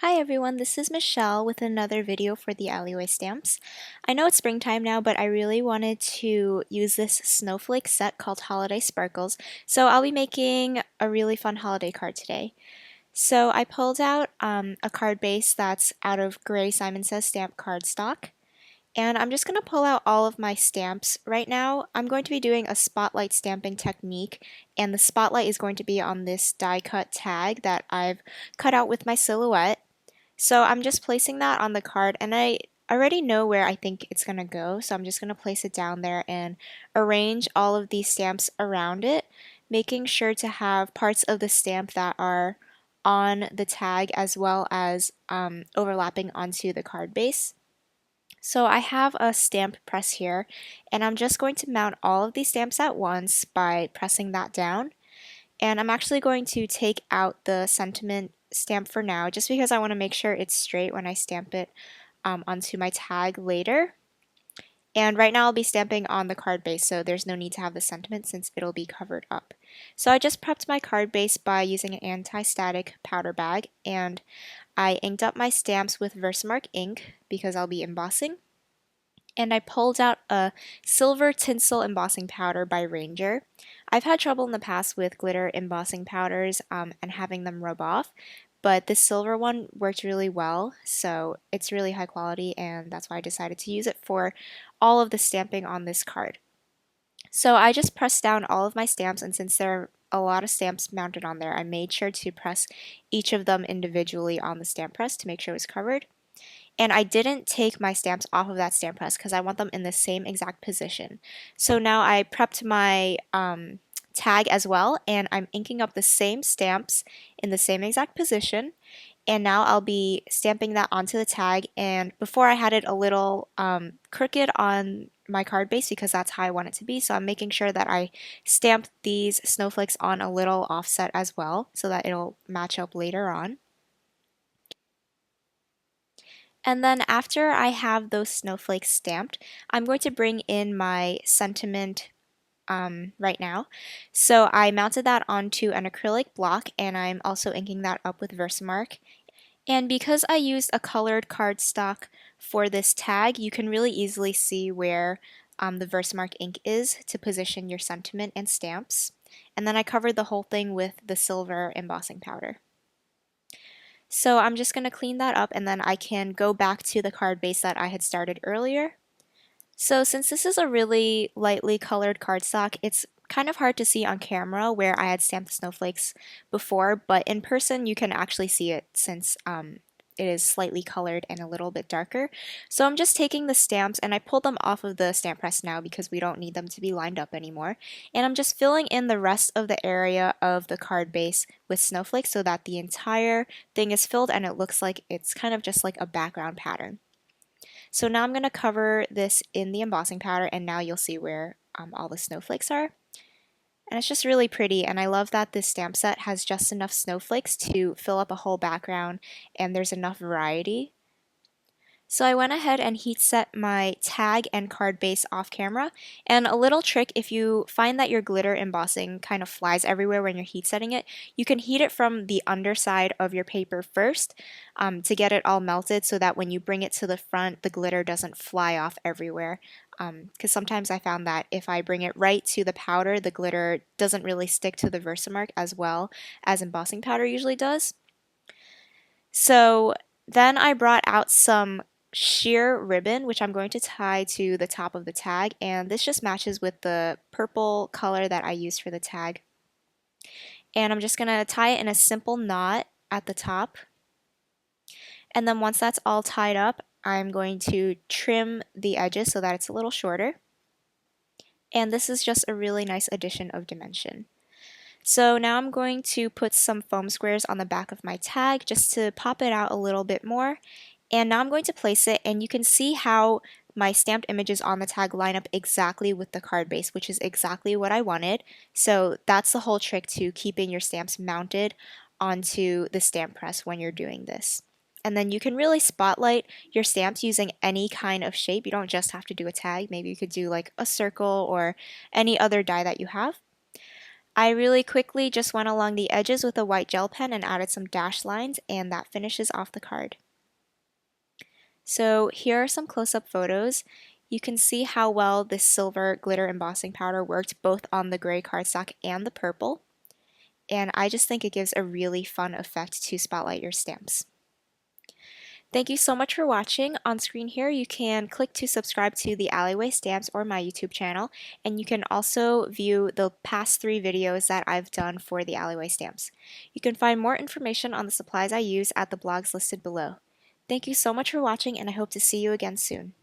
Hi everyone, this is Michelle with another video for the alleyway stamps. I know it's springtime now, but I really wanted to use this snowflake set called Holiday Sparkles, so I'll be making a really fun holiday card today. So I pulled out a card base that's out of gray Simon Says stamp cardstock, and I'm just going to pull out all of my stamps. Right now, I'm going to be doing a spotlight stamping technique, and the spotlight is going to be on this die cut tag that I've cut out with my silhouette. So I'm just placing that on the card, and I already know where I think it's going to go, so I'm just going to place it down there and arrange all of these stamps around it, making sure to have parts of the stamp that are on the tag as well as overlapping onto the card base. So I have a stamp press here, and I'm just going to mount all of these stamps at once by pressing that down. And I'm actually going to take out the sentiment stamp for now, just because I want to make sure it's straight when I stamp it onto my tag later. And right now I'll be stamping on the card base, so there's no need to have the sentiment since it'll be covered up. So I just prepped my card base by using an anti-static powder bag, and I inked up my stamps with Versamark ink because I'll be embossing. And I pulled out a silver tinsel embossing powder by Ranger. I've had trouble in the past with glitter embossing powders and having them rub off, but this silver one worked really well, so it's really high quality, and that's why I decided to use it for all of the stamping on this card. So I just pressed down all of my stamps, and since there are a lot of stamps mounted on there, I made sure to press each of them individually on the stamp press to make sure it was covered. And I didn't take my stamps off of that stamp press because I want them in the same exact position. So now I prepped my tag as well, and I'm inking up the same stamps in the same exact position. And now I'll be stamping that onto the tag. And before I had it a little crooked on my card base because that's how I want it to be. So I'm making sure that I stamp these snowflakes on a little offset as well so that it'll match up later on. And then after I have those snowflakes stamped, I'm going to bring in my sentiment right now. So I mounted that onto an acrylic block, and I'm also inking that up with Versamark. And because I used a colored cardstock for this tag, you can really easily see where the Versamark ink is to position your sentiment and stamps. And then I covered the whole thing with the silver embossing powder. So I'm just going to clean that up, and then I can go back to the card base that I had started earlier. So since this is a really lightly colored cardstock, it's kind of hard to see on camera where I had stamped the snowflakes before, but in person you can actually see it since it is slightly colored and a little bit darker. So I'm just taking the stamps, and I pulled them off of the stamp press now because we don't need them to be lined up anymore. And I'm just filling in the rest of the area of the card base with snowflakes so that the entire thing is filled and it looks like it's kind of just like a background pattern. So now I'm going to cover this in the embossing powder, and now you'll see where all the snowflakes are. And it's just really pretty, and I love that this stamp set has just enough snowflakes to fill up a whole background, and there's enough variety. So I went ahead and heat set my tag and card base off camera. And a little trick, if you find that your glitter embossing kind of flies everywhere when you're heat setting it, you can heat it from the underside of your paper first to get it all melted so that when you bring it to the front, the glitter doesn't fly off everywhere. Because sometimes I found that if I bring it right to the powder, the glitter doesn't really stick to the Versamark as well as embossing powder usually does. So then I brought out some sheer ribbon, which I'm going to tie to the top of the tag, and this just matches with the purple color that I used for the tag. And I'm just going to tie it in a simple knot at the top. And then once that's all tied up, I'm going to trim the edges so that it's a little shorter. And this is just a really nice addition of dimension. So now I'm going to put some foam squares on the back of my tag just to pop it out a little bit more. And now I'm going to place it, and you can see how my stamped images on the tag line up exactly with the card base, which is exactly what I wanted. So that's the whole trick to keeping your stamps mounted onto the stamp press when you're doing this. And then you can really spotlight your stamps using any kind of shape. You don't just have to do a tag. Maybe you could do like a circle or any other die that you have. I really quickly just went along the edges with a white gel pen and added some dash lines, and that finishes off the card. So here are some close-up photos. You can see how well this silver glitter embossing powder worked both on the gray cardstock and the purple, and I just think it gives a really fun effect to spotlight your stamps. Thank you so much for watching. On screen here, you can click to subscribe to the Alleyway Stamps or my YouTube channel, and you can also view the past 3 videos that I've done for the Alleyway Stamps. You can find more information on the supplies I use at the blogs listed below. Thank you so much for watching, and I hope to see you again soon.